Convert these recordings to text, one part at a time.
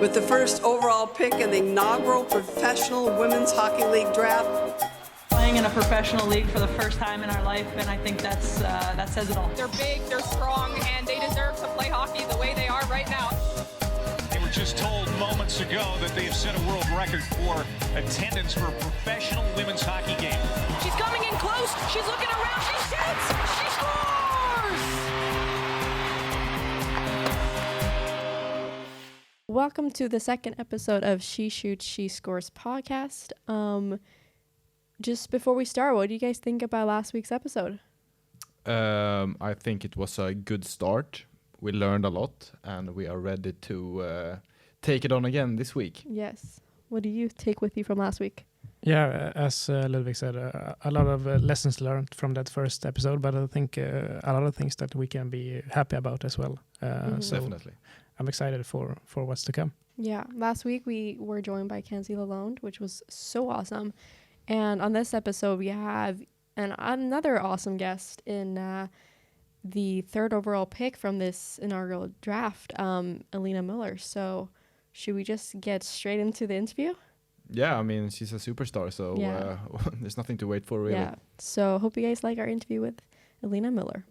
With the first overall pick in the inaugural Professional Women's Hockey League draft. Playing in a professional league for the first time in our life, and I think that says it all. They're big, they're strong, and they deserve to play hockey the way they are right now. They were just told moments ago that they have set a world record for attendance for a professional women's hockey game. She's coming in close, she's looking around, she shoots, she scores! Welcome to the second episode of She Shoots, She Scores podcast. Just before we start, what do you guys think about last week's episode? I think it was a good start. We learned a lot, and we are ready to take it on again this week. Yes. What do you take with you from last week? Yeah, as Ludwig said, a lot of lessons learned from that first episode, but I think a lot of things that we can be happy about as well. So Definitely. I'm excited for what's to come. Yeah, last week we were joined by Kenzie Lalonde, which was so awesome. And on this episode, we have another awesome guest in the third overall pick from this inaugural draft, Alina Müller. So should we just get straight into the interview? Yeah, I mean, she's a superstar, so there's nothing to wait for, really. Yeah, so hope you guys like our interview with Alina Müller.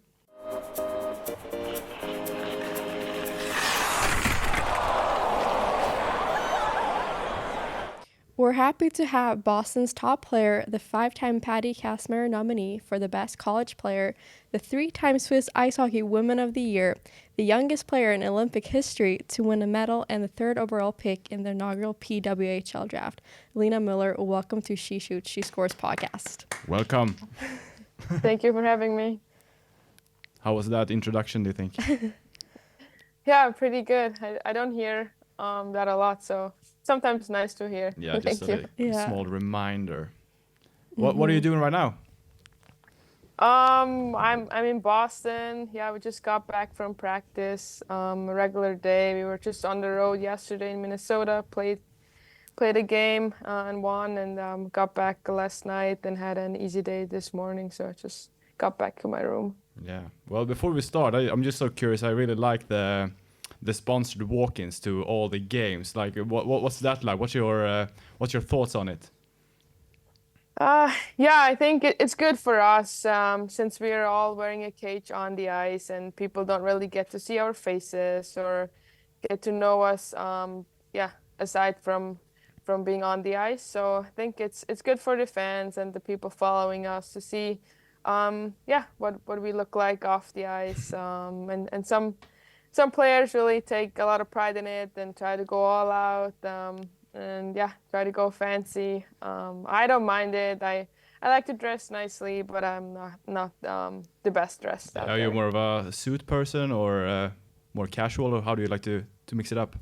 We're happy to have Boston's top player, the 5-time Patty Kazmaier nominee for the best college player, the 3-time Swiss Ice Hockey Woman of the Year, the youngest player in Olympic history to win a medal, and the third overall pick in the inaugural PWHL draft. Alina Müller, welcome to She Shoots, She Scores podcast. Welcome. Thank you for having me. How was that introduction, do you think? Yeah, pretty good. I don't hear that a lot, so sometimes nice to hear. Yeah, just Thank you. a small reminder. What are you doing right now? I'm in Boston. Yeah, we just got back from practice. A regular day. We were just on the road yesterday in Minnesota. Played a game and won, and got back last night and had an easy day this morning. So I just got back to my room. Yeah. Well, before we start, I'm just so curious. I really like the sponsored walk-ins to all the games. Like, what's that like? What's your thoughts on it? Yeah, I think it's good for us since we are all wearing a cage on the ice and people don't really get to see our faces or get to know us. Aside from being on the ice, so I think it's good for the fans and the people following us to see, what we look like off the ice. And some players really take a lot of pride in it and try to go all out. Try to go fancy. I don't mind it. I like to dress nicely, but I'm not the best dressed. Are you more of a suit person or more casual, or how do you like to mix it up?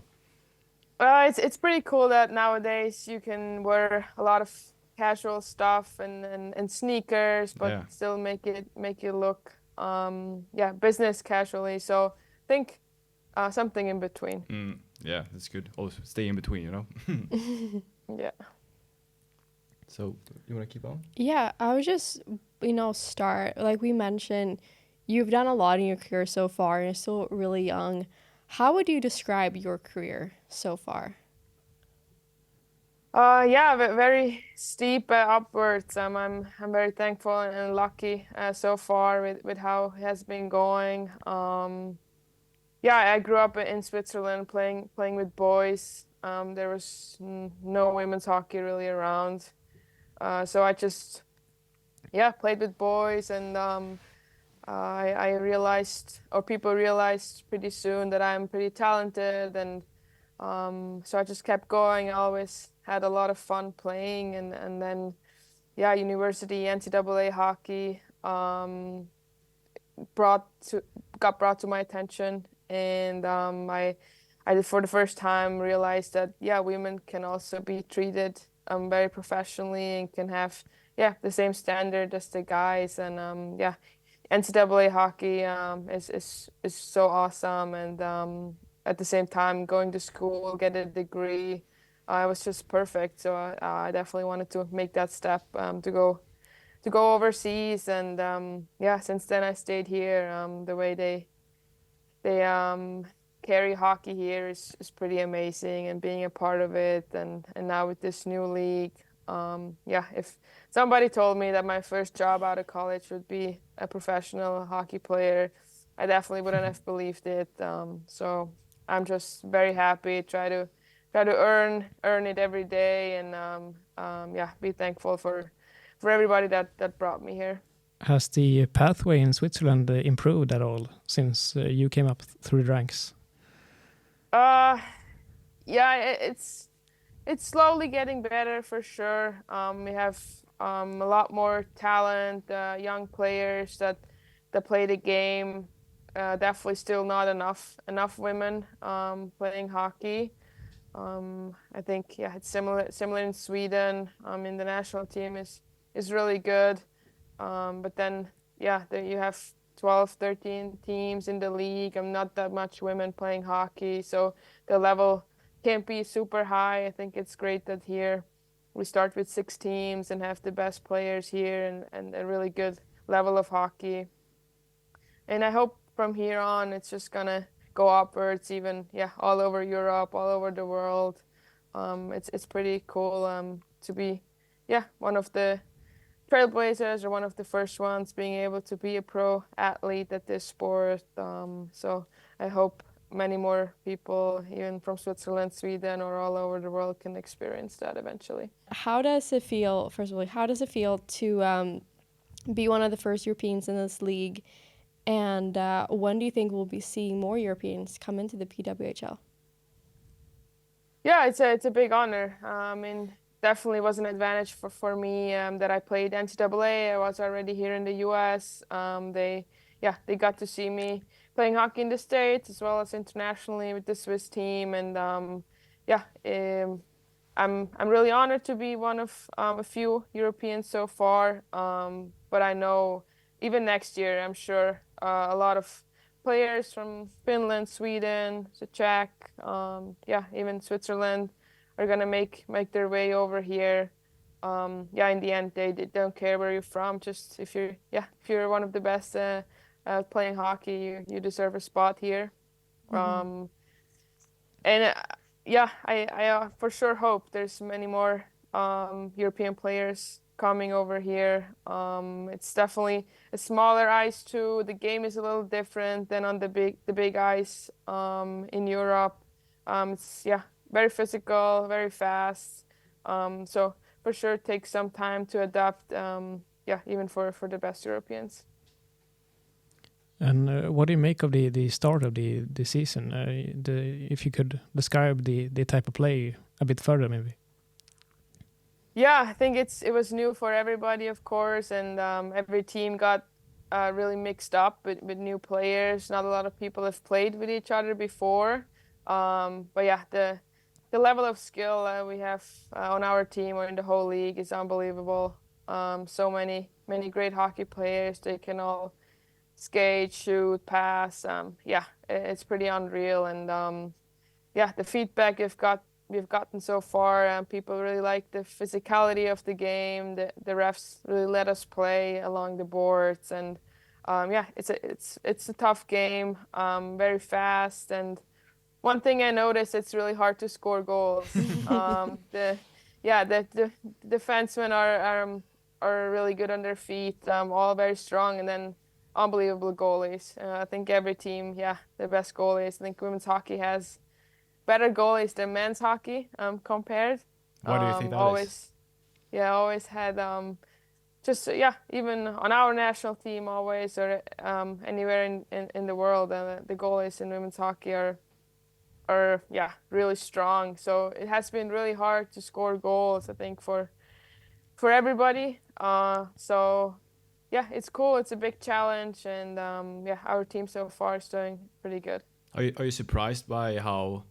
It's pretty cool that nowadays you can wear a lot of casual stuff and sneakers, but still make it look business casually. So I think something in between. Yeah, that's good. Always stay in between, you know? Yeah. So, you want to keep on? Yeah, I would just, start. Like we mentioned, you've done a lot in your career so far, and you're still really young. How would you describe your career so far? Very steep upwards. I'm very thankful and lucky so far with how it has been going. I grew up in Switzerland playing with boys. There was no women's hockey really around. So I just, played with boys, and I realized, or people realized pretty soon, that I'm pretty talented, and so I just kept going. I always had a lot of fun playing, and then, university, NCAA hockey got brought to my attention. And I for the first time realized that women can also be treated very professionally and can have the same standard as the guys. And NCAA hockey is so awesome. And at the same time, going to school, get a degree, it was just perfect. So I definitely wanted to make that step to go overseas. And since then I stayed here. The way they carry hockey here is pretty amazing, and being a part of it, and now with this new league. Yeah, if somebody told me that my first job out of college would be a professional hockey player, I definitely wouldn't have believed it. So I'm just very happy. Try to earn it every day, and yeah, be thankful for everybody that brought me here. Has the pathway in Switzerland improved at all since you came up through the ranks? Yeah, it's slowly getting better for sure. We have a lot more talent, young players that play the game. Definitely still not enough women playing hockey. I think yeah, it's similar in Sweden. In the national team is really good. But then yeah, there you have 12, 13 teams in the league. I'm not that much women playing hockey, so the level can't be super high. I think it's great that here we start with 6 teams and have the best players here, and a really good level of hockey. And I hope from here on it's just gonna go upwards, even yeah, all over Europe, all over the world. It's pretty cool to be yeah, one of the trailblazers or one of the first ones being able to be a pro athlete at this sport. So I hope many more people, even from Switzerland, Sweden, or all over the world, can experience that eventually. How does it feel, first of all, how does it feel to be one of the first Europeans in this league? And when do you think we'll be seeing more Europeans come into the PWHL? Yeah, it's a big honor. I mean, definitely was an advantage for me that I played NCAA. I was already here in the U.S. They got to see me playing hockey in the States as well as internationally with the Swiss team, and I'm really honored to be one of a few Europeans so far. But I know even next year, I'm sure a lot of players from Finland, Sweden, the Czech, even Switzerland are gonna make their way over here. In the end, they don't care where you're from. Just if you're one of the best playing hockey, you deserve a spot here. Mm-hmm. I for sure hope there's many more European players coming over here. It's definitely a smaller ice too. The game is a little different than on the big ice in Europe. It's very physical, very fast. So for sure it takes some time to adapt. Even for the best Europeans. And what do you make of the start of the season? If you could describe the type of play a bit further, maybe. Yeah, I think it was new for everybody, of course, and every team got really mixed up with new players. Not a lot of people have played with each other before, but yeah, the level of skill we have on our team or in the whole league is unbelievable. So many great hockey players. They can all skate, shoot, pass. It's pretty unreal, and the feedback we've gotten so far. People really like the physicality of the game. The refs really let us play along the boards, and it's a tough game. Very fast, and one thing I noticed, it's really hard to score goals. The defensemen are really good on their feet. All very strong, and then unbelievable goalies. I think every team, the best goalies. I think women's hockey has better goalies than men's hockey compared. Why do you think that always, is? Yeah, always had even on our national team always, or anywhere in the world, the goalies in women's hockey are really strong. So it has been really hard to score goals, I think, for everybody. It's cool. It's a big challenge, and our team so far is doing pretty good. Are you surprised by how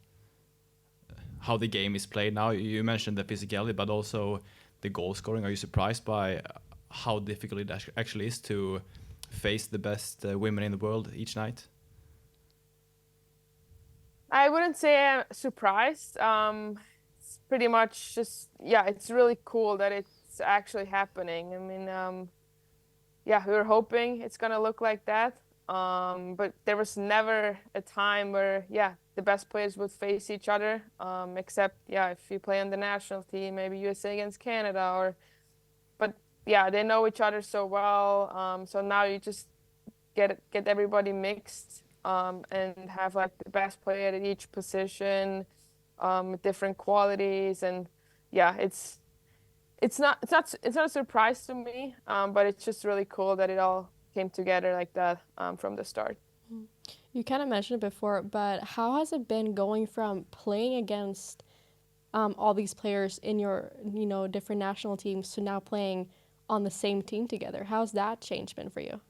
the game is played now? You mentioned the physicality, but also the goal scoring. Are you surprised by how difficult it actually is to face the best women in the world each night? I wouldn't say I'm surprised. It's pretty much just, it's really cool that it's actually happening. I mean, we were hoping it's gonna look like that. But there was never a time where, the best players would face each other. Except if you play on the national team, maybe USA against Canada, but they know each other so well. So now you just get everybody mixed and have like the best player at each position, with different qualities, and it's not a surprise to me, but it's just really cool that it all came together like that from the start. You kind of mentioned it before, but how has it been going from playing against all these players in your, different national teams to now playing on the same team together? How's that change been for you?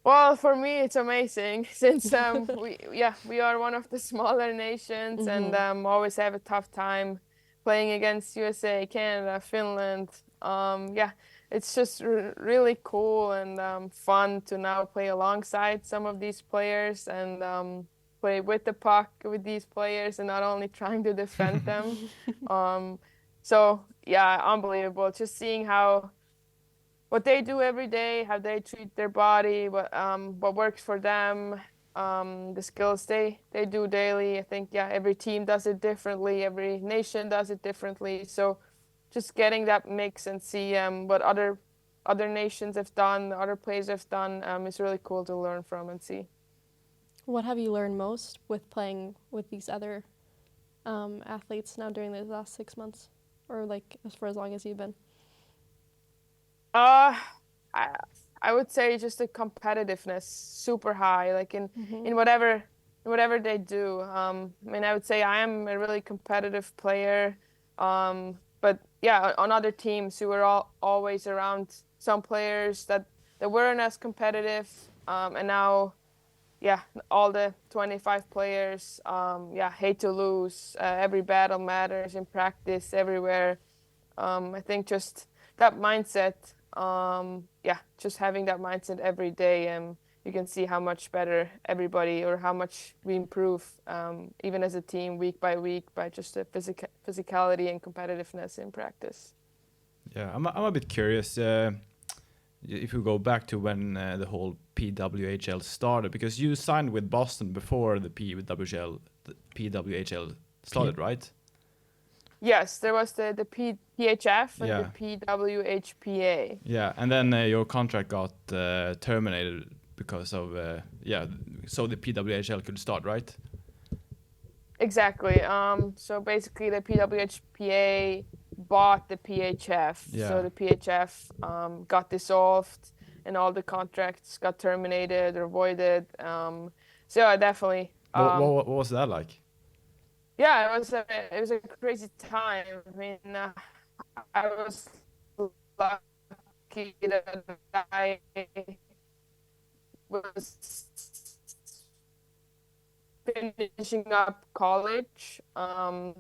Well, for me, it's amazing since we are one of the smaller nations and always have a tough time playing against USA, Canada, Finland. It's just really cool and fun to now play alongside some of these players and play with the puck with these players and not only trying to defend them. Unbelievable. Just seeing what they do every day, how they treat their body, what works for them, the skills they do daily. I think every team does it differently, every nation does it differently. So just getting that mix and see what other nations have done, other players have done, is really cool to learn from and see. What have you learned most with playing with these other athletes now during the last 6 months, or like for as long as you've been? I would say just the competitiveness super high, like in whatever they do. I would say I am a really competitive player, but on other teams who were always around some players that weren't as competitive, and now all the 25 players hate to lose. Every battle matters in practice everywhere. I think just that mindset, just having that mindset every day, you can see how much better everybody, or how much we improve, even as a team, week by week, by just the physicality and competitiveness in practice. Yeah, I'm a bit curious. If you go back to when the whole PWHL started, because you signed with Boston before the PWHL started, right? Yes, there was the PHF and the PWHPA. Yeah, and then your contract got terminated because of so the PWHL could start, right? Exactly. So basically, the PWHPA bought the PHF. Yeah. So the PHF got dissolved, and all the contracts got terminated or voided. Definitely. What was that like? Yeah, it was a crazy time. I was lucky that I was finishing up college.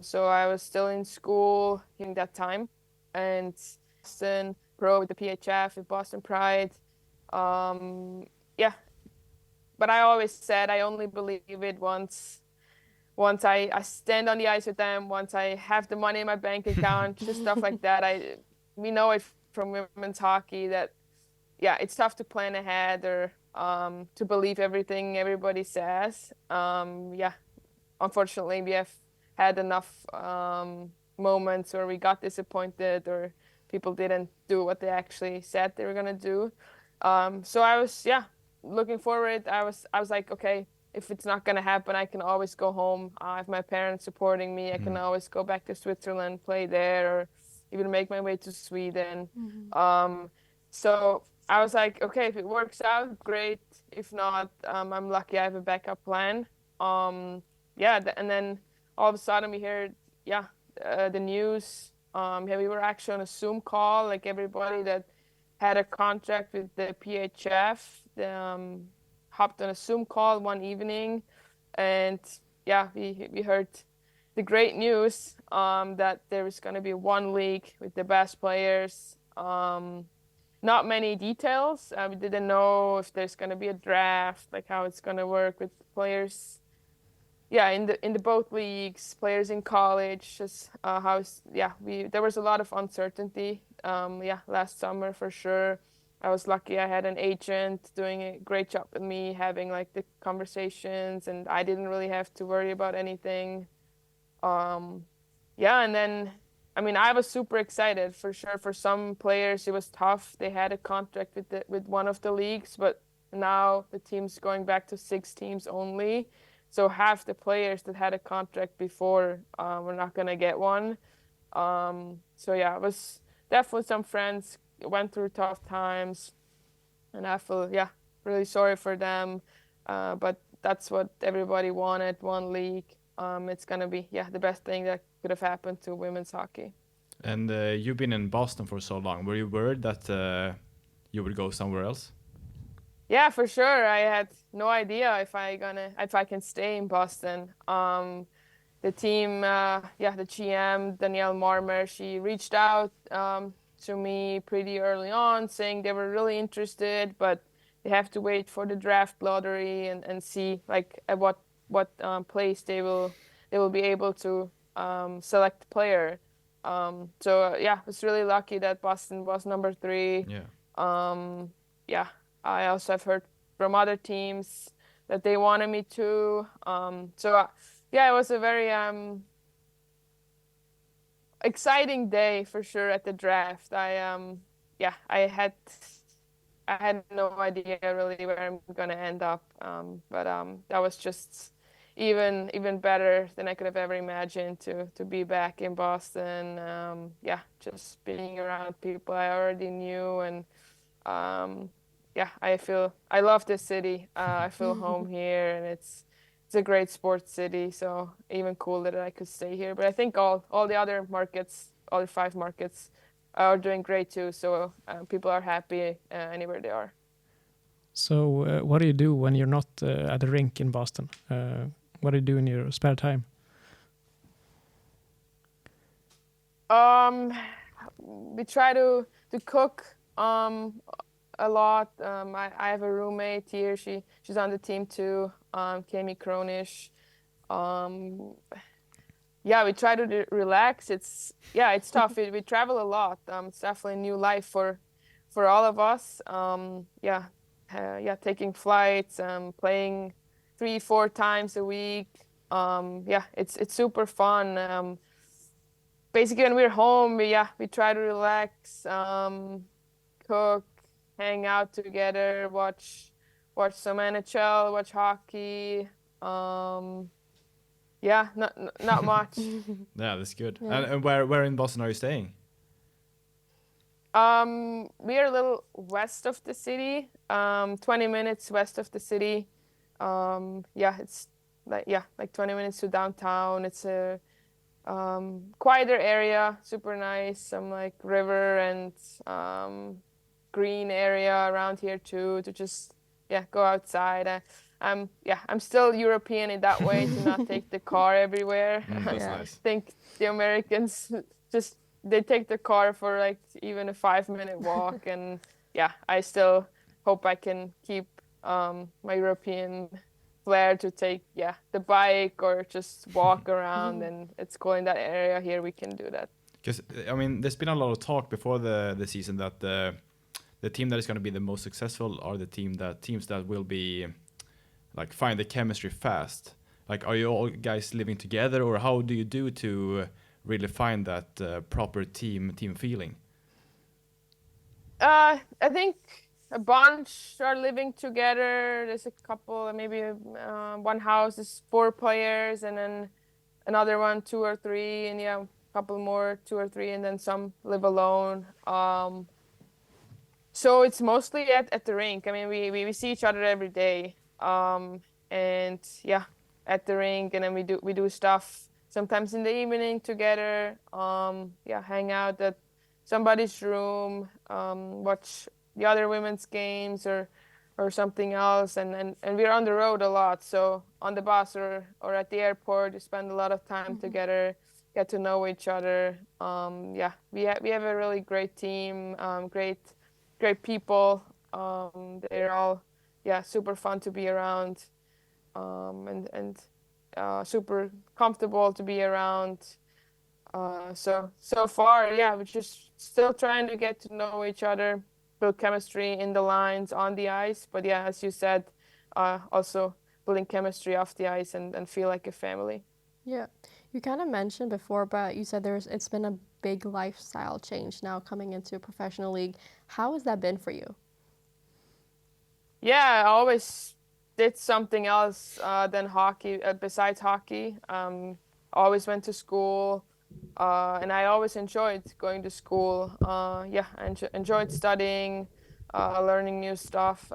So I was still in school during that time, and Boston Pro with the PHF with Boston Pride. But I always said I only believe it once I stand on the ice with them, once I have the money in my bank account, just stuff like that. We know it from women's hockey that, it's tough to plan ahead or to believe everything everybody says. Unfortunately, we have had enough moments where we got disappointed or people didn't do what they actually said they were gonna do. So I was, looking forward. I was like, okay, if it's not going to happen, I can always go home. I have my parents supporting me. I can always go back to Switzerland, play there, or even make my way to Sweden. So I was like, okay, if it works out, great. If not, I'm lucky I have a backup plan. And then all of a sudden we heard, the news. We were actually on a Zoom call, like everybody that had a contract with the PHF. Hopped on a Zoom call one evening, and we heard the great news that there is going to be one league with the best players. Not many details. We didn't know if there's going to be a draft, like how it's going to work with players. In the both leagues, players in college, just there was a lot of uncertainty. Last summer for sure. I was lucky I had an agent doing a great job with me, having like the conversations, and I didn't really have to worry about anything. Um, yeah, and then I mean I was super excited for sure. For some players it was tough. They had a contract with one of the leagues, but now the team's going back to 6 teams only. So half the players that had a contract before were not gonna get one. So yeah, it was definitely some friends went through tough times, and I feel yeah really sorry for them. But that's what everybody wanted, one league. It's gonna be yeah the best thing that could have happened to women's hockey. And you've been in Boston for so long. Were you worried that you would go somewhere else? Yeah, for sure. I had no idea if I can stay in Boston. The team, yeah, the GM Danielle Marmer, she reached out to me pretty early on, saying they were really interested, but they have to wait for the draft lottery and see like at what place they will be able to select player. So yeah, I was really lucky that Boston was number 3. Yeah. Um, yeah, I also have heard from other teams that they wanted me to. Yeah, it was a very exciting day for sure at the draft. Yeah, I had no idea really where I'm gonna end up. But that was just even better than I could have ever imagined to be back in Boston. Yeah, just being around people I already knew, and yeah, I love this city. I feel home here, and it's a great sports city. So even cooler that I could stay here. But I think all the other markets, other 5 markets, are doing great too. So people are happy anywhere they are. So, what do you do when you're not at the rink in Boston? What do you do in your spare time? We try to cook a lot. I have a roommate here. She's on the team too. Kami Kronish. Yeah, we try to relax. It's tough. We travel a lot. It's definitely a new life for all of us. Yeah, yeah, taking flights, playing 3-4 times a week. Yeah, it's super fun. Basically, when we're home, we try to relax, cook, hang out together, watch some NHL, watch hockey. Yeah, not much. Yeah, that's good. Yeah. And where in Boston are you staying? We are a little west of the city, 20 minutes west of the city. Yeah, it's like 20 minutes to downtown. It's a quieter area, super nice. Some like river and green area around here too to just go outside. I'm still European in that way to not take the car everywhere. That's I nice. think the Americans just they take the car for like even a 5-minute walk, and I still hope I can keep my European flair to take the bike or just walk around, and it's cool in that area here we can do that. Because I mean, there's been a lot of talk before the season that the team that is going to be the most successful are the teams that will be like find the chemistry fast. Like, are you all guys living together, or how do you do to really find that proper team feeling? I think a bunch are living together. There's a couple, maybe one house is 4 players, and then another one 2 or 3, and a couple more 2 or 3, and then some live alone. So it's mostly at the rink. I mean, we see each other every day, and at the rink, and then we do stuff sometimes in the evening together. Hang out at somebody's room, watch the other women's games or something else, and we're on the road a lot. So on the bus or at the airport, we spend a lot of time together, get to know each other. We have a really great team, great people. They're all super fun to be around, and super comfortable to be around. So far, we're just still trying to get to know each other. build chemistry in the lines on the ice. But yeah, as you said, also building chemistry off the ice and feel like a family. Yeah, you kind of mentioned before, but you said it's been a big lifestyle change now coming into a professional league. How has that been for you? Yeah, I always did something else than hockey, besides hockey. Always went to school, and I always enjoyed going to school. Yeah, I enjoyed studying, learning new stuff.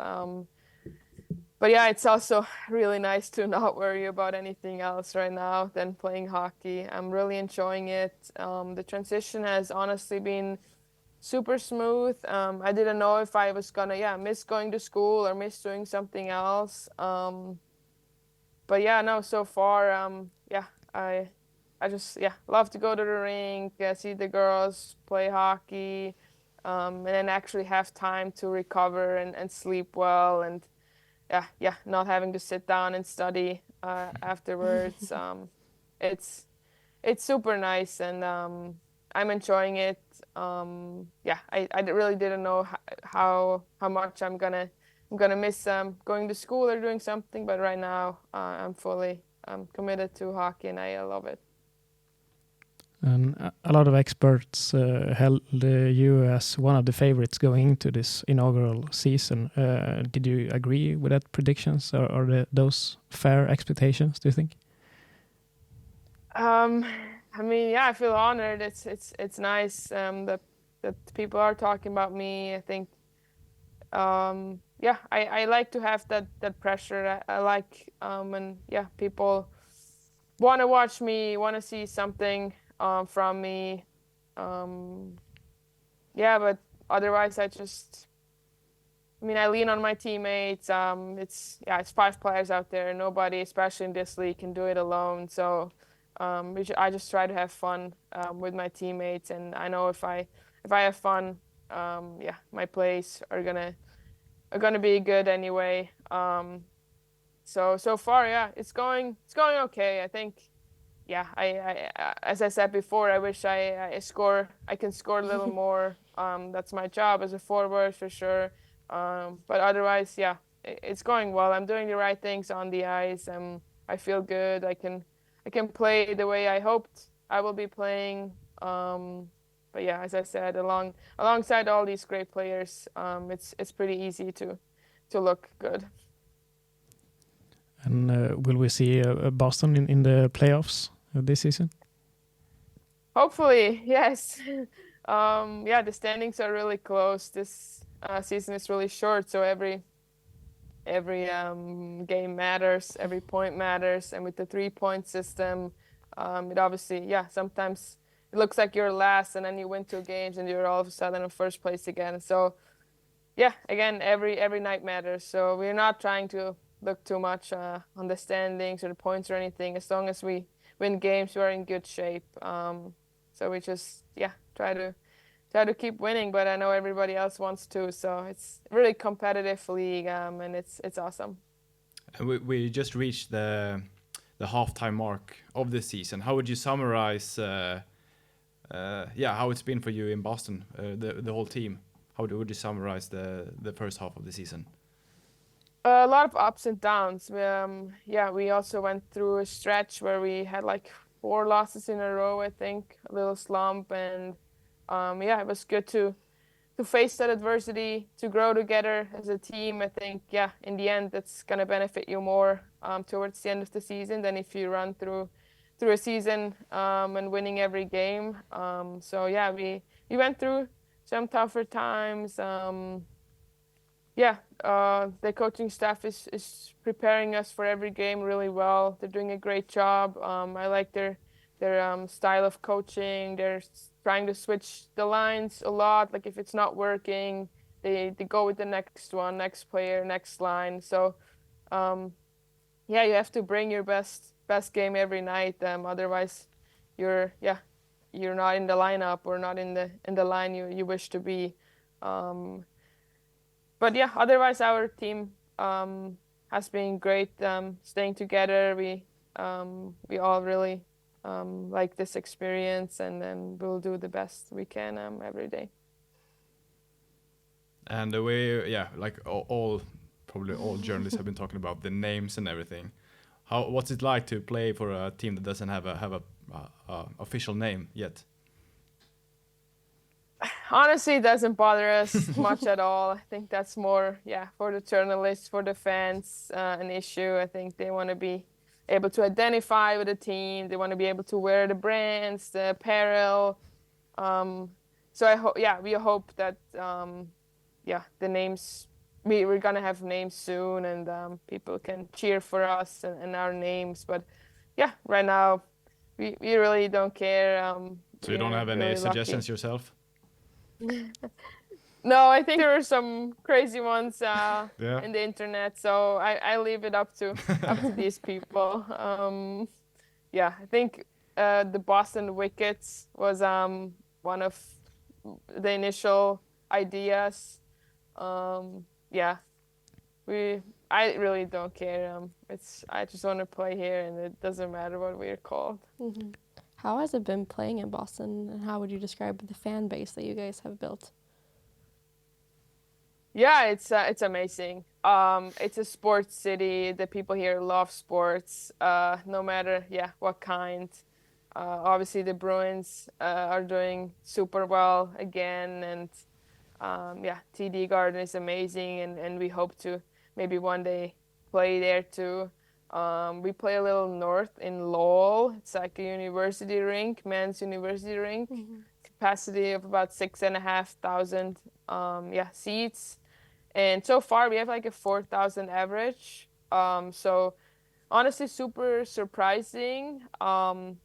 But yeah, it's also really nice to not worry about anything else right now than playing hockey. I'm really enjoying it. The transition has honestly been super smooth. I didn't know if I was gonna miss going to school or miss doing something else. But yeah, no, so far, yeah, I just love to go to the rink, see the girls play hockey, and then actually have time to recover and sleep well, and not having to sit down and study afterwards. It's it's super nice, and I'm enjoying it. I really didn't know how much I'm gonna miss going to school or doing something, but right now I'm fully committed to hockey, and I love it. And a lot of experts held you as one of the favorites going into this inaugural season. Did you agree with that predictions, or are those fair expectations, do you think? I mean, yeah, I feel honored. It's nice that people are talking about me. I think, I like to have that pressure. I like and yeah, people want to watch me, want to see something from me. Um, yeah, but otherwise, I lean on my teammates. It's 5 players out there. Nobody, especially in this league, can do it alone. So I just try to have fun with my teammates, and I know if I have fun, my plays are gonna be good anyway. So far, yeah, it's going okay. I think, yeah, as I said before, I wish I can score a little more. That's my job as a forward for sure. But otherwise, yeah, it's going well. I'm doing the right things on the ice. I feel good. I can play the way I hoped I will be playing. But yeah, as I said, alongside all these great players, it's pretty easy to look good. And will we see Boston in the playoffs this season? Hopefully, yes. Yeah, the standings are really close. This season is really short, so every game matters, every point matters, and with the 3-point system, it obviously, sometimes it looks like you're last, and then you win 2 games, and you're all of a sudden in first place again. So yeah, again, every night matters. So we're not trying to look too much on the standings or the points or anything. As long as we win games, we're in good shape. So we just try to keep winning. But I know everybody else wants to. So it's a really competitive league, and it's awesome. And we just reached the halftime mark of the season. How would you summarize? How it's been for you in Boston, the whole team. How would you summarize the first half of the season? A lot of ups and downs. We also went through a stretch where we had like 4 losses in a row, I think, a little slump, and it was good to face that adversity, to grow together as a team. I think, in the end, that's gonna benefit you more towards the end of the season than if you run through a season and winning every game. We went through some tougher times. The coaching staff is preparing us for every game really well. They're doing a great job. I like their style of coaching. They're trying to switch the lines a lot. Like if it's not working, they go with the next one, next player, next line. So you have to bring your best game every night. Otherwise, you're not in the lineup or not in the line you wish to be. But yeah, otherwise our team has been great. Staying together, we all really like this experience, and then we'll do the best we can every day. And like probably all journalists have been talking about the names and everything. What's it like to play for a team that doesn't have a official name yet? Honestly, it doesn't bother us much at all. I think that's more, for the journalists, for the fans, an issue. I think they want to be able to identify with the team. They want to be able to wear the brands, the apparel. So we hope that, the names, we're gonna have names soon, and people can cheer for us and our names. But right now, we really don't care. So you don't have any really suggestions yourself? No, I think there are some crazy ones Yeah. in the internet, so I leave it up to these people. I think the Boston Wickets was one of the initial ideas. I really don't care. I just want to play here, and it doesn't matter what we're called. Mm-hmm. How has it been playing in Boston, and how would you describe the fan base that you guys have built? Yeah, it's amazing. It's a sports city. The people here love sports, no matter what kind. Obviously, the Bruins are doing super well again, and TD Garden is amazing, and we hope to maybe one day play there too. We play a little north in Lowell. It's like a university rink, men's university rink. Mm-hmm. Capacity of about 6,500 seats. And so far we have like a 4,000 average. So honestly, super surprising.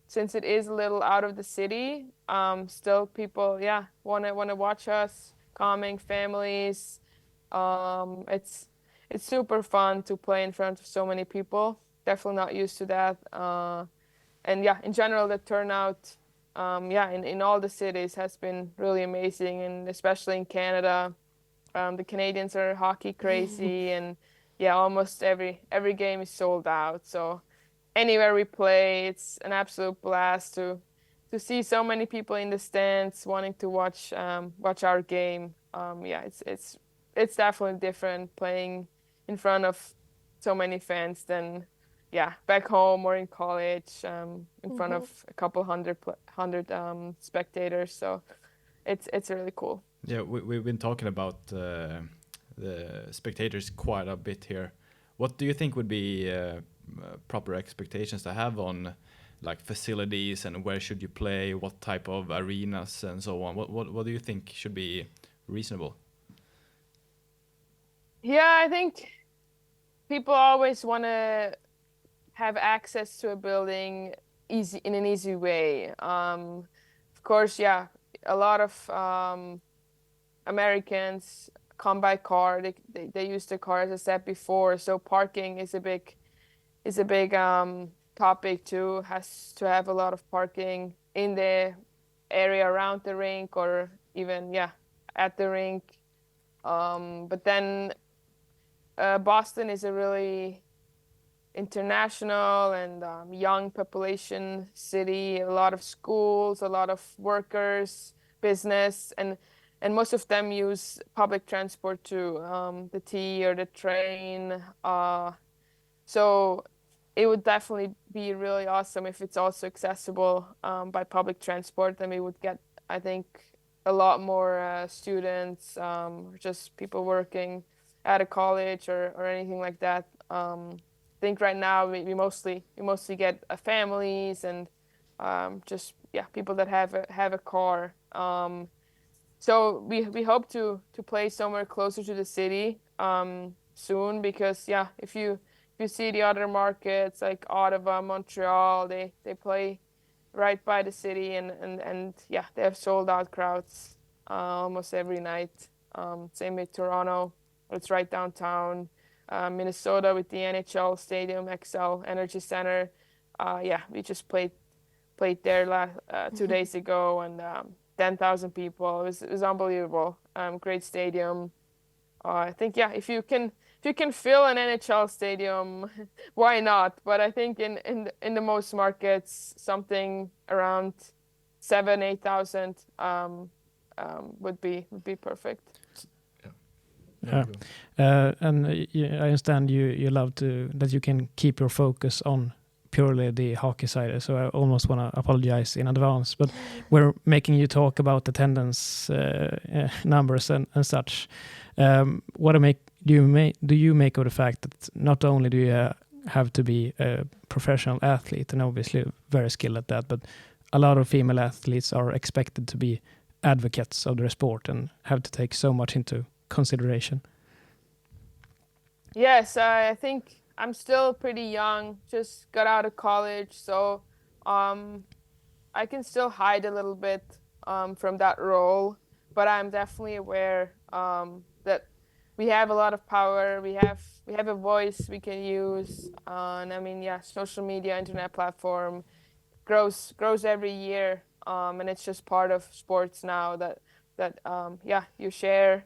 Since it is a little out of the city, still people wanna watch us, coming families. It's super fun to play in front of so many people. Definitely not used to that. And in general, the turnout, in all the cities has been really amazing, and especially in Canada. The Canadians are hockey crazy, and almost every game is sold out. So anywhere we play, it's an absolute blast to see so many people in the stands wanting to watch our game. It's definitely different playing in front of so many fans than back home or in college, in front of a couple hundred spectators. So it's really cool. Yeah, we've been talking about the spectators quite a bit here. What do you think would be proper expectations to have on like facilities, and where should you play, what type of arenas and so on? What do you think should be reasonable? Yeah, I think people always want to have access to a building in an easy way. Of course, a lot of Americans come by car. They use the car, as I said before. So parking is a big topic too. Has to have a lot of parking in the area around the rink, or even at the rink. But then Boston is a really international and young population city. A lot of schools, a lot of workers, business, and most of them use public transport too, the T or the train. So it would definitely be really awesome if it's also accessible by public transport. Then we would get, I think, a lot more students, just people working at a college or anything like that. I think right now we mostly get families and just people that have a car. So we hope to play somewhere closer to the city soon, because if you see the other markets like Ottawa, Montreal, they play right by the city, and they have sold out crowds almost every night. Same with Toronto, it's right downtown. Minnesota with the NHL Stadium XL Energy Center. We just played there 2 days ago, and 10,000 people. It was unbelievable. Great stadium. I think if you can fill an NHL stadium, why not? But I think in the most markets, something around 7,000-8,000 would be perfect. Yeah. And I understand you love that you can keep your focus on purely the hockey side. So I almost want to apologize in advance, but we're making you talk about attendance numbers and such. What do you make of the fact that not only do you have to be a professional athlete and obviously very skilled at that, but a lot of female athletes are expected to be advocates of their sport and have to take so much into consideration? Yes, I think I'm still pretty young, just got out of college, so I can still hide a little bit from that role, but I'm definitely aware that we have a lot of power. We have a voice we can use, and I mean, yeah, social media, internet platform grows every year, and it's just part of sports now that yeah, you share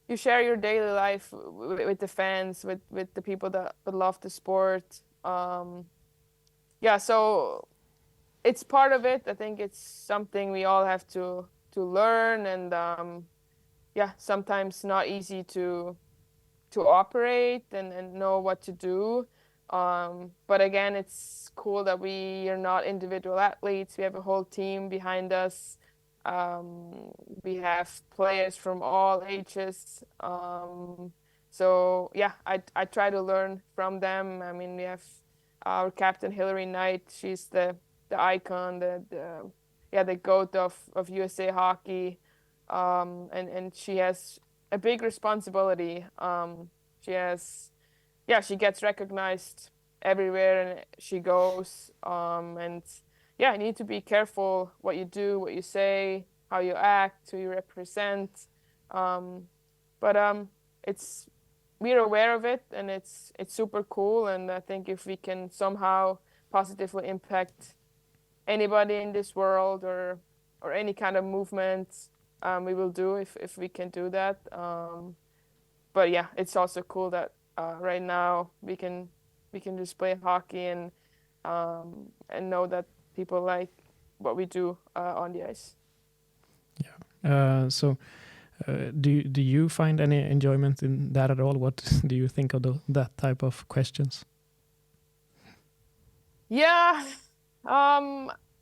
your daily life with the fans, with the people that love the sport. Yeah, so it's part of it. I think it's something we all have to learn, and yeah, sometimes not easy to operate and know what to do. But again, it's cool that we are not individual athletes. We have a whole team behind us. We have players from all ages. So yeah, I try to learn from them. I mean, we have our captain Hillary Knight. She's the icon, the goat of USA hockey, and she has a big responsibility. She gets recognized everywhere and she goes. And yeah, you need to be careful what you do, what you say, how you act, who you represent. But we're aware of it, and it's super cool. And I think if we can somehow positively impact anybody in this world or any kind of movement, we will do if we can do that. But yeah, it's also cool that right now we can just play hockey and know that people like what we do on the ice. Yeah. Do you find any enjoyment in that at all? What do you think of that type of questions? Yeah.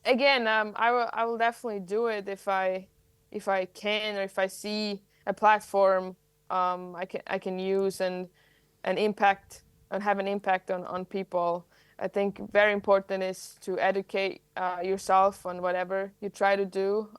Again, I will definitely do it if I can, or if I see a platform I can use and impact and have an impact on people. I think very important is to educate yourself on whatever you try to do.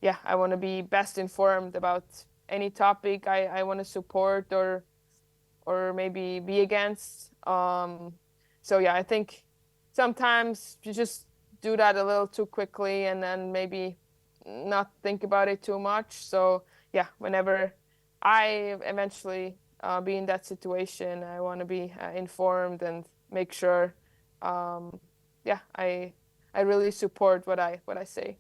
Yeah, I want to be best informed about any topic I want to support or maybe be against. So yeah, I think sometimes you just do that a little too quickly and then maybe not think about it too much. So yeah, whenever I eventually be in that situation, I want to be informed and make sure, yeah, I really support what I say.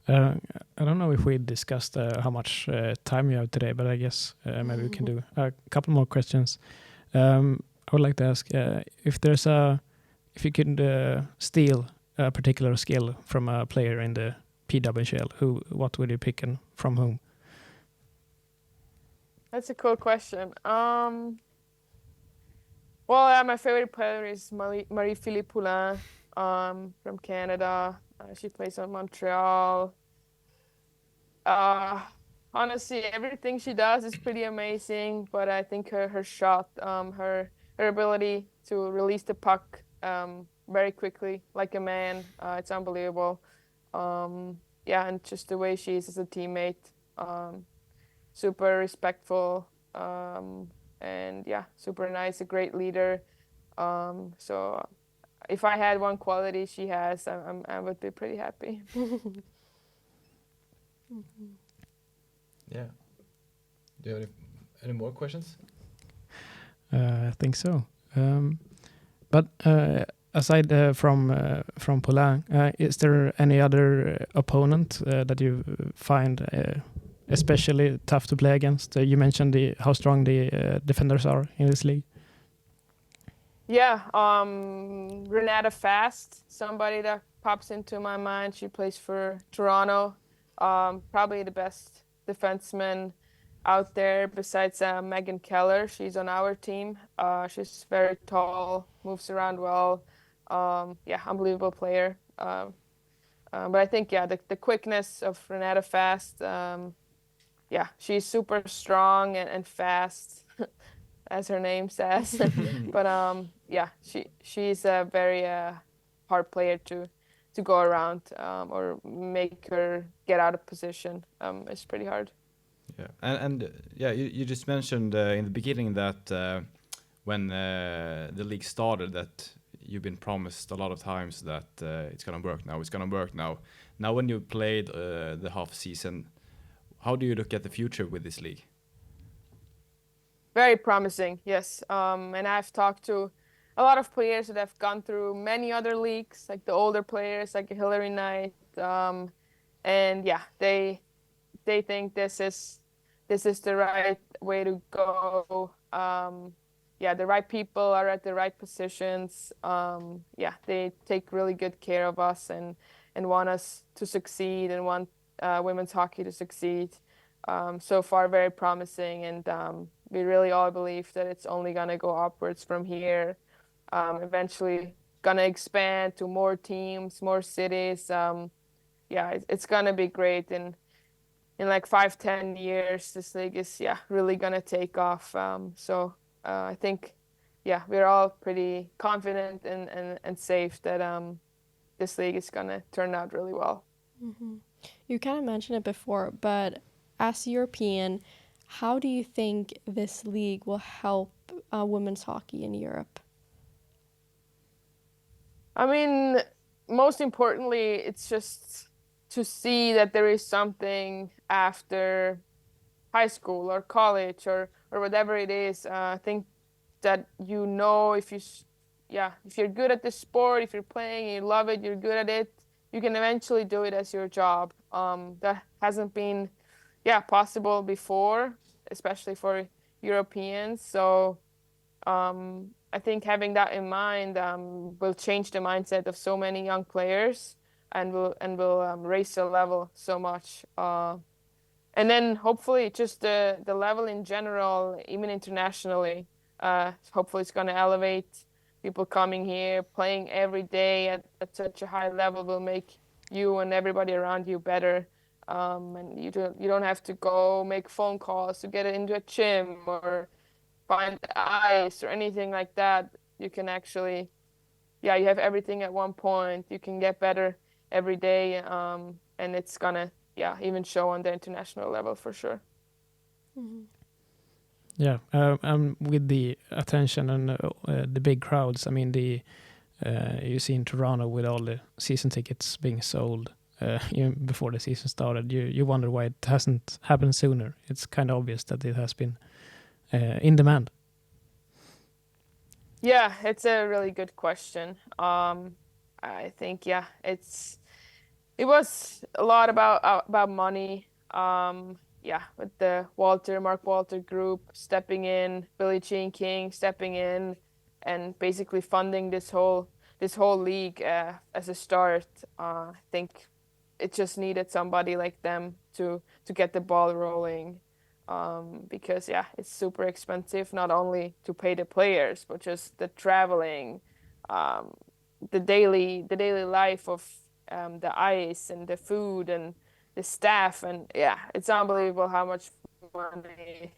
I don't know if we discussed how much time you have today, but I guess maybe we can do a couple more questions. I would like to ask if you could steal a particular skill from a player in the PWHL, what would you pick and from whom? That's a cool question. Well, my favorite player is Marie-Philippe Poulin from Canada. She plays on Montreal. Honestly, everything she does is pretty amazing, but I think her shot, her ability to release the puck very quickly, like a man, it's unbelievable. Yeah, and just the way she is as a teammate, super respectful, and yeah, super nice, a great leader. So if I had one quality she has, I would be pretty happy. Yeah. Do you have any more questions? I think so. But aside from Poulin, is there any other opponent that you find especially tough to play against? You mentioned how strong the defenders are in this league. Yeah, Renata Fast, somebody that pops into my mind. She plays for Toronto. Probably the defensemen out there besides Megan Keller. She's on our team. She's very tall, moves around well. Yeah, unbelievable player. But I think, yeah, the quickness of Renata Fast, yeah, she's super strong and fast, as her name says. But yeah, she's a very hard player to go around or make her get out of position. It's pretty hard. Yeah, and yeah, you just mentioned in the beginning that when the league started that you've been promised a lot of times that it's gonna work now. It's gonna work now. Now, when you played the half season, how do you look at the future with this league? Very promising, yes. And I've talked to a lot of players that have gone through many other leagues, like the older players, like Hillary Knight, and yeah, they think this is the right way to go. Yeah, the right people are at the right positions. Yeah, they take really good care of us and want us to succeed and want women's hockey to succeed. So far, very promising, and we really all believe that it's only gonna go upwards from here. Eventually, gonna expand to more teams, more cities. Yeah, it's gonna be great, and in like 5-10 years, this league is really gonna take off. So I think we're all pretty confident and safe that this league is gonna turn out really well. Mm-hmm. You kind of mentioned it before, but as European, how do you think this league will help women's hockey in Europe? I mean, most importantly, it's just to see that there is something after high school or college or whatever it is. I think that if you're good at the sport, if you're playing, you love it, you're good at it, you can eventually do it as your job. That hasn't been possible before, especially for Europeans. So I think having that in mind will change the mindset of so many young players and will raise the level so much. And then hopefully just the level in general, even internationally, hopefully it's going to elevate people coming here, playing every day at such a high level will make you and everybody around you better. And you don't have to go make phone calls to get into a gym or find ice or anything like that. You can actually, you have everything at one point. You can get better every day, and it's gonna, even show on the international level for sure. Mm-hmm. Yeah, with the attention and the big crowds. I mean, you see in Toronto with all the season tickets being sold even before the season started. You wonder why it hasn't happened sooner. It's kind of obvious that it has been in demand. Yeah, it's a really good question. I think it was a lot about money. With the Mark Walter group stepping in, Billie Jean King stepping in, and basically funding this whole league as a start. I think it just needed somebody like them to get the ball rolling. Because it's super expensive, not only to pay the players, but just the traveling, the daily life of the ice and the food and the staff, and it's unbelievable how much money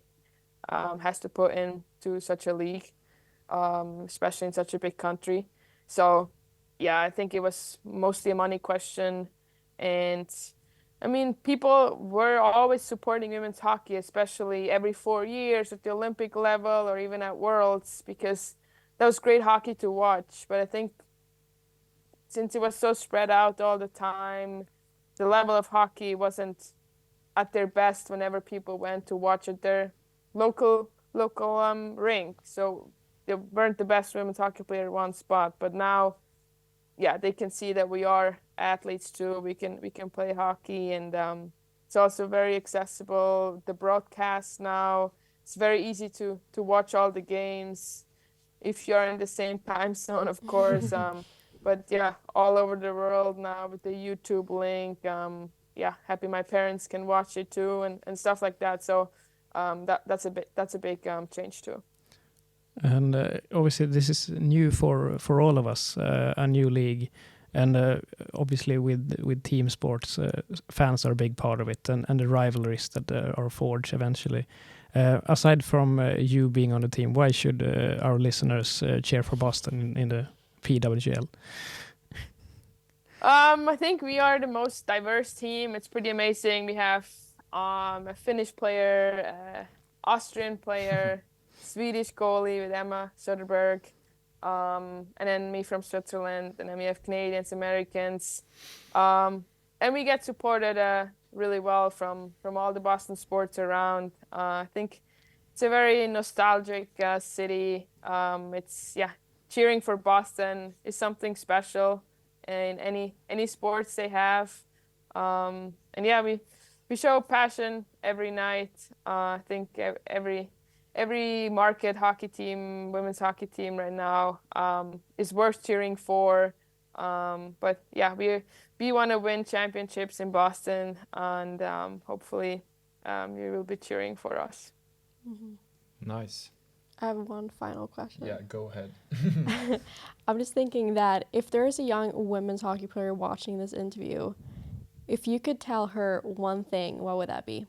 has to put into such a league, especially in such a big country. So I think it was mostly a money question, and I mean, people were always supporting women's hockey, especially every 4 years at the Olympic level or even at Worlds, because that was great hockey to watch. But I think since it was so spread out all the time, the level of hockey wasn't at their best whenever people went to watch at their local rink. So they weren't the best women's hockey player at one spot. But now, they can see that we are athletes too. We can play hockey, and it's also very accessible. The broadcast now, it's very easy to watch all the games if you're in the same time zone, of course. But all over the world now with the YouTube link, happy my parents can watch it too and stuff like that. So that's a big change too. And obviously, this is new for all of us, a new league, and obviously with team sports, fans are a big part of it, and the rivalries that are forged eventually. Aside from you being on the team, why should our listeners cheer for Boston in the PWHL? I think we are the most diverse team. It's pretty amazing. We have a Finnish player, Austrian player, Swedish goalie with Emma Söderberg, and then me from Switzerland, and then we have Canadians, Americans, and we get supported really well from all the Boston sports around. I think it's a very nostalgic city. It's cheering for Boston is something special in any sports they have, and we show passion every night. I think every market hockey team, women's hockey team right now is worth cheering for. But we want to win championships in Boston, and hopefully you will be cheering for us. Nice. I have one final question. Yeah, go ahead. I'm just thinking that if there is a young women's hockey player watching this interview, if you could tell her one thing, what would that be?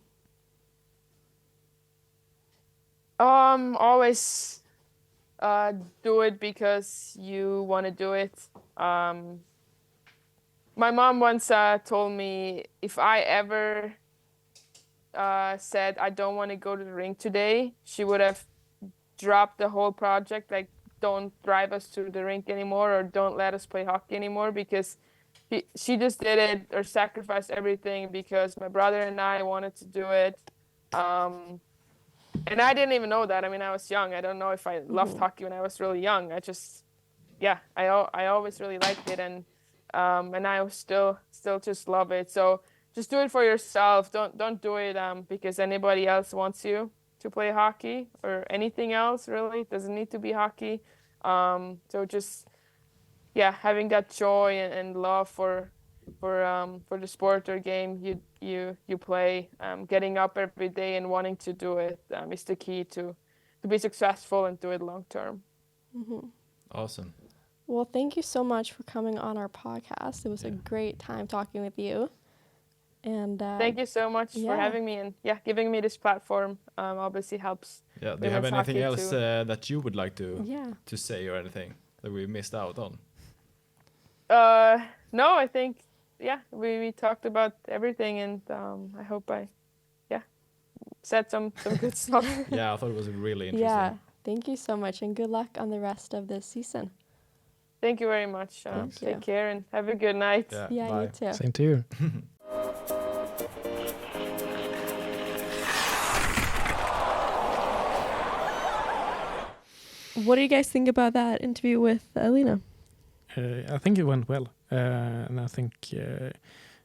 Always do it because you want to do it. My mom once told me if I ever said I don't want to go to the rink today, she would have dropped the whole project, like don't drive us to the rink anymore or don't let us play hockey anymore, because she just did it or sacrificed everything because my brother and I wanted to do it. And I didn't even know that. I mean, I was young. I don't know if I loved hockey when I was really young. I always really liked it, and I still just love it. So just do it for yourself. Don't do it because anybody else wants you to play hockey or anything else. Really, it doesn't need to be hockey. So just having that joy and love for the sport or game you play, getting up every day and wanting to do it is the key to be successful and do it long term. Awesome. Well, thank you so much for coming on our podcast. It was a great time talking with you. And thank you so much for having me and giving me this platform. Obviously helps. Yeah. Do you have anything else that you would like to say or anything that we missed out on? No, I think we talked about everything, and I hope I said some good stuff. Yeah, I thought it was really interesting. Yeah, thank you so much, and good luck on the rest of this season. Thank you very much. Take care and have a good night. Yeah, bye. you too. Same to you. What do you guys think about that interview with Alina? I think it went well, and I think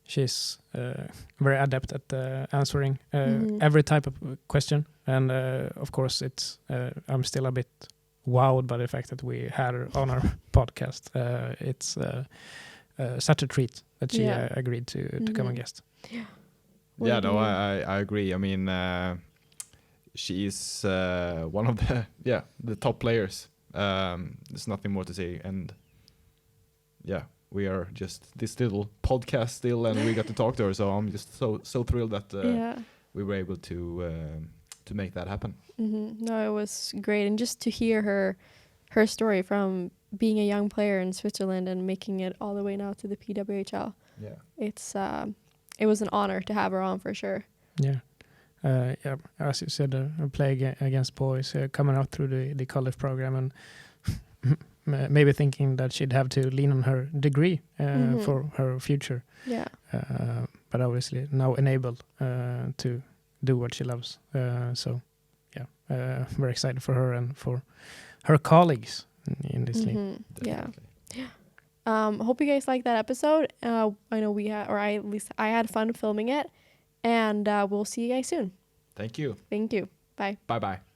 she's very adept at answering every type of question. And of course, I'm still a bit wowed by the fact that we had her on our podcast. It's such a treat that she agreed to come and guest. Yeah, no, I agree. I mean, she is one of the top players. There's nothing more to say, and we are just this little podcast still, and we got to talk to her. So I'm just so thrilled that we were able to make that happen. No, it was great, and just to hear her story from being a young player in Switzerland and making it all the way now to the PWHL. Yeah, it was an honor to have her on for sure. Yeah. As you said, play against boys, coming out through the college program, and maybe thinking that she'd have to lean on her degree for her future. Yeah. But obviously now enabled to do what she loves. Very excited for her and for her colleagues in this league. Yeah. Hope you guys like that episode. I know at least I had fun filming it. And we'll see you guys soon. Thank you. Thank you. Bye. Bye-bye.